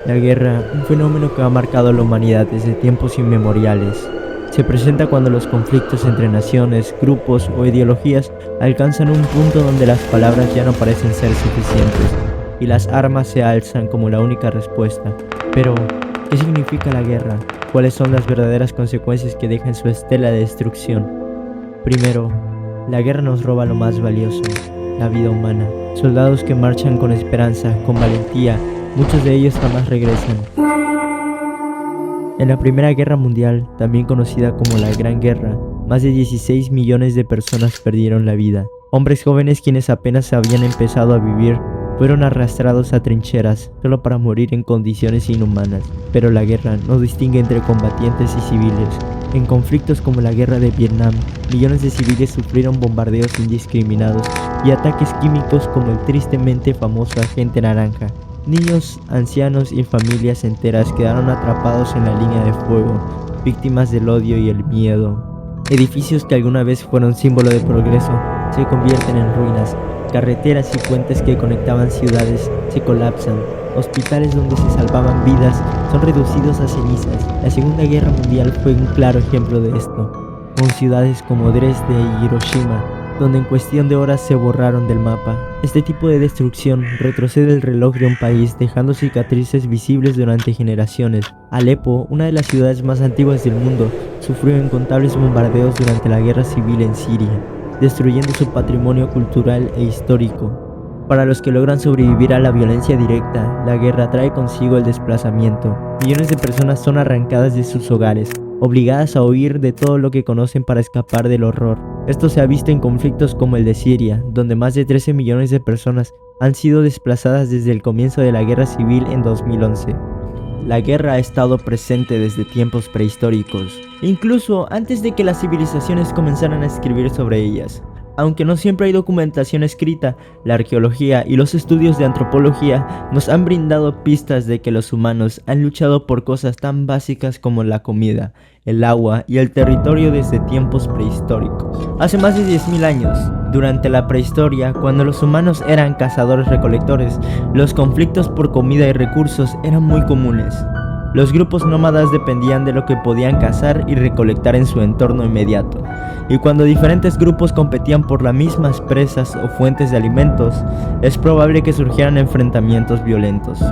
La guerra, un fenómeno que ha marcado a la humanidad desde tiempos inmemoriales. Se presenta cuando los conflictos entre naciones, grupos o ideologías alcanzan un punto donde las palabras ya no parecen ser suficientes y las armas se alzan como la única respuesta. Pero, ¿qué significa la guerra? ¿Cuáles son las verdaderas consecuencias que deja en su estela de destrucción? Primero, la guerra nos roba lo más valioso, la vida humana. Soldados que marchan con esperanza, con valentía, muchos de ellos jamás regresan. En la Primera Guerra Mundial, también conocida como la Gran Guerra, más de 16 millones de personas perdieron la vida. Hombres jóvenes quienes apenas habían empezado a vivir fueron arrastrados a trincheras solo para morir en condiciones inhumanas. Pero la guerra no distingue entre combatientes y civiles. En conflictos como la Guerra de Vietnam, millones de civiles sufrieron bombardeos indiscriminados y ataques químicos como el tristemente famoso Agente Naranja. Niños, ancianos y familias enteras quedaron atrapados en la línea de fuego, víctimas del odio y el miedo. Edificios que alguna vez fueron símbolo de progreso se convierten en ruinas. Carreteras y puentes que conectaban ciudades se colapsan. Hospitales donde se salvaban vidas son reducidos a cenizas. La Segunda Guerra Mundial fue un claro ejemplo de esto, con ciudades como Dresde y Hiroshima, donde en cuestión de horas se borraron del mapa. Este tipo de destrucción retrocede el reloj de un país, dejando cicatrices visibles durante generaciones. Alepo, una de las ciudades más antiguas del mundo, sufrió incontables bombardeos durante la guerra civil en Siria, destruyendo su patrimonio cultural e histórico. Para los que logran sobrevivir a la violencia directa, la guerra trae consigo el desplazamiento. Millones de personas son arrancadas de sus hogares, obligadas a huir de todo lo que conocen para escapar del horror. Esto se ha visto en conflictos como el de Siria, donde más de 13 millones de personas han sido desplazadas desde el comienzo de la guerra civil en 2011. La guerra ha estado presente desde tiempos prehistóricos, incluso antes de que las civilizaciones comenzaran a escribir sobre ellas. Aunque no siempre hay documentación escrita, la arqueología y los estudios de antropología nos han brindado pistas de que los humanos han luchado por cosas tan básicas como la comida, el agua y el territorio desde tiempos prehistóricos. Hace más de 10.000 años, durante la prehistoria, cuando los humanos eran cazadores-recolectores, los conflictos por comida y recursos eran muy comunes. Los grupos nómadas dependían de lo que podían cazar y recolectar en su entorno inmediato, y cuando diferentes grupos competían por las mismas presas o fuentes de alimentos, es probable que surgieran enfrentamientos violentos.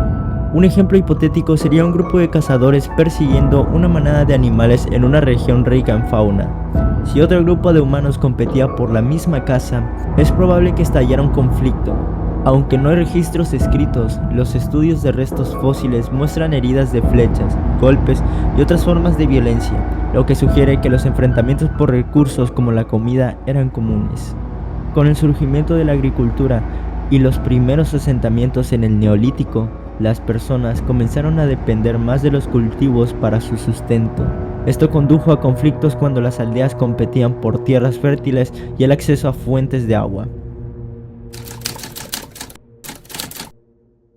Un ejemplo hipotético sería un grupo de cazadores persiguiendo una manada de animales en una región rica en fauna. Si otro grupo de humanos competía por la misma caza, es probable que estallara un conflicto. Aunque no hay registros escritos, los estudios de restos fósiles muestran heridas de flechas, golpes y otras formas de violencia, lo que sugiere que los enfrentamientos por recursos como la comida eran comunes. Con el surgimiento de la agricultura y los primeros asentamientos en el Neolítico, las personas comenzaron a depender más de los cultivos para su sustento. Esto condujo a conflictos cuando las aldeas competían por tierras fértiles y el acceso a fuentes de agua.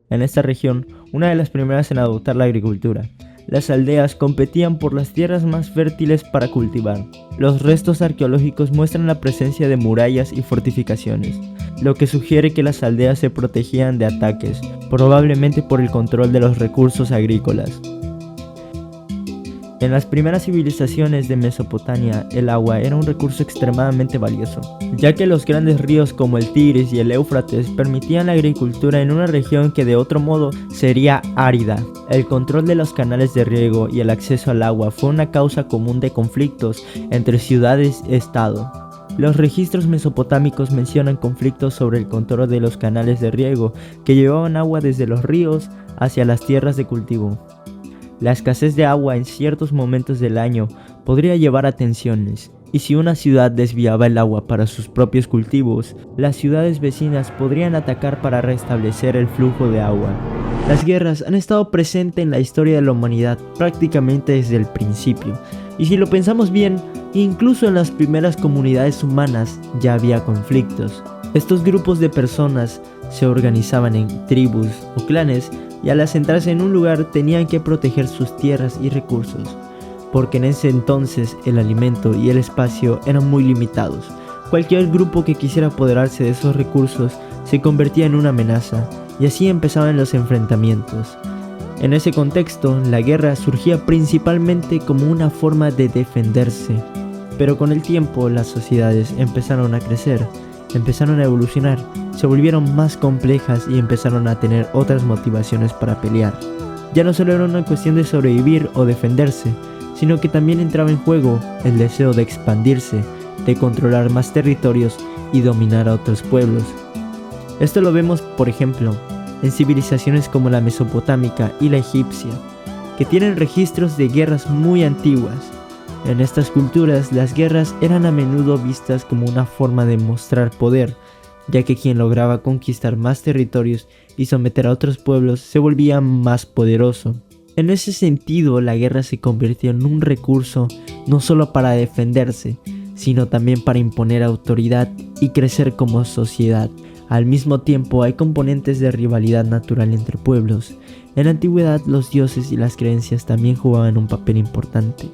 En esta región, una de las primeras en adoptar la agricultura, las aldeas competían por las tierras más fértiles para cultivar. Los restos arqueológicos muestran la presencia de murallas y fortificaciones, lo que sugiere que las aldeas se protegían de ataques, probablemente por el control de los recursos agrícolas. En las primeras civilizaciones de Mesopotamia, el agua era un recurso extremadamente valioso, ya que los grandes ríos como el Tigris y el Éufrates permitían la agricultura en una región que de otro modo sería árida. El control de los canales de riego y el acceso al agua fue una causa común de conflictos entre ciudades y estado. Los registros mesopotámicos mencionan conflictos sobre el control de los canales de riego que llevaban agua desde los ríos hacia las tierras de cultivo. La escasez de agua en ciertos momentos del año podría llevar a tensiones, y si una ciudad desviaba el agua para sus propios cultivos, las ciudades vecinas podrían atacar para restablecer el flujo de agua. Las guerras han estado presentes en la historia de la humanidad prácticamente desde el principio, y si lo pensamos bien, incluso en las primeras comunidades humanas ya había conflictos. Estos grupos de personas se organizaban en tribus o clanes y al asentarse en un lugar tenían que proteger sus tierras y recursos, porque en ese entonces el alimento y el espacio eran muy limitados. Cualquier grupo que quisiera apoderarse de esos recursos se convertía en una amenaza, y así empezaban los enfrentamientos. En ese contexto, la guerra surgía principalmente como una forma de defenderse, pero con el tiempo las sociedades empezaron a crecer, empezaron a evolucionar, se volvieron más complejas y empezaron a tener otras motivaciones para pelear. Ya no solo era una cuestión de sobrevivir o defenderse, sino que también entraba en juego el deseo de expandirse, de controlar más territorios y dominar a otros pueblos. Esto lo vemos, por ejemplo, en civilizaciones como la mesopotámica y la egipcia, que tienen registros de guerras muy antiguas. En estas culturas, las guerras eran a menudo vistas como una forma de mostrar poder, ya que quien lograba conquistar más territorios y someter a otros pueblos se volvía más poderoso. En ese sentido, la guerra se convirtió en un recurso no solo para defenderse, sino también para imponer autoridad y crecer como sociedad. Al mismo tiempo, hay componentes de rivalidad natural entre pueblos. En la antigüedad, los dioses y las creencias también jugaban un papel importante.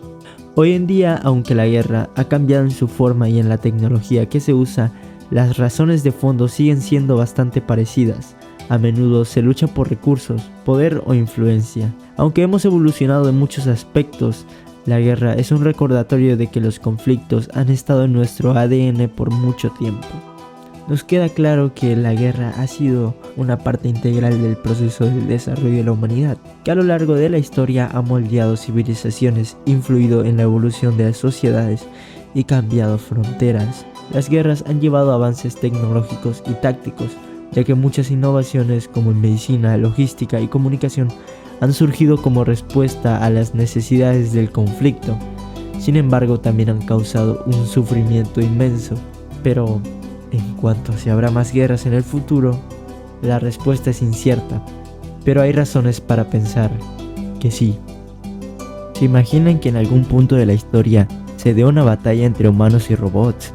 Hoy en día, aunque la guerra ha cambiado en su forma y en la tecnología que se usa, las razones de fondo siguen siendo bastante parecidas. A menudo se lucha por recursos, poder o influencia. Aunque hemos evolucionado en muchos aspectos, la guerra es un recordatorio de que los conflictos han estado en nuestro ADN por mucho tiempo. Nos queda claro que la guerra ha sido una parte integral del proceso del desarrollo de la humanidad, que a lo largo de la historia ha moldeado civilizaciones, influido en la evolución de las sociedades y cambiado fronteras. Las guerras han llevado a avances tecnológicos y tácticos, ya que muchas innovaciones como en medicina, logística y comunicación han surgido como respuesta a las necesidades del conflicto. Sin embargo, también han causado un sufrimiento inmenso. Pero en cuanto a si habrá más guerras en el futuro, la respuesta es incierta. Pero hay razones para pensar que sí. ¿Se imaginan que en algún punto de la historia se dé una batalla entre humanos y robots?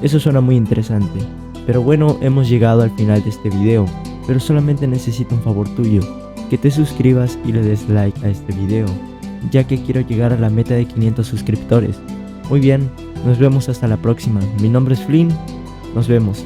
Eso suena muy interesante. Pero bueno, hemos llegado al final de este video, pero solamente necesito un favor tuyo, que te suscribas y le des like a este video, ya que quiero llegar a la meta de 500 suscriptores. Muy bien, nos vemos hasta la próxima. Mi nombre es Flynn, nos vemos.